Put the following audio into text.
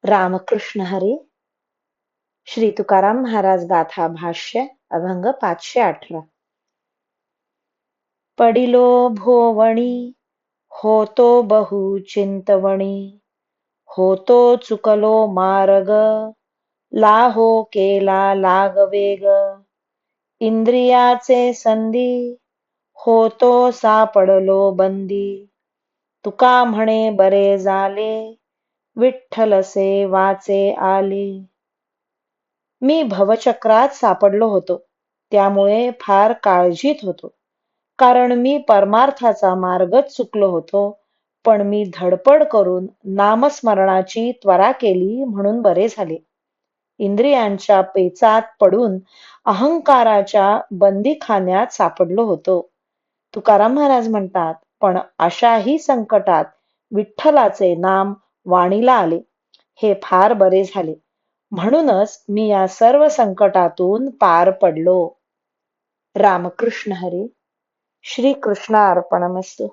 रामकृष्ण हरी. श्री तुकाराम महाराज गाथा भाष्य अभंग 518. पडिलो भोवणी होतो बहु चिंतवणी, होतो चुकलो मार्ग लाहो केला लागवेग. इंद्रियाचे संधी होतो सापडलो बंदी, तुका म्हणे बरे झाले विठ्ठलसे वाचे आले. मी भवचक्रात सापडलो होतो, त्यामुळे फार काळजीत होतो, कारण मी परमार्थाचा मार्गच चुकलो होतो. पण मी धडपड करून नामस्मरणाची त्वरा केली म्हणून बरे झाले. इंद्रियांच्या पेचात पडून अहंकाराच्या बंदीखान्यात सापडलो होतो. तुकाराम महाराज म्हणतात, पण अशाही संकटात विठ्ठलाचे नाम वाणीला आले, हे फार बरे झाले. म्हणूनच मी या सर्व संकटातून पार पडलो. रामकृष्ण हरी. श्री कृष्ण अर्पणमस्तु.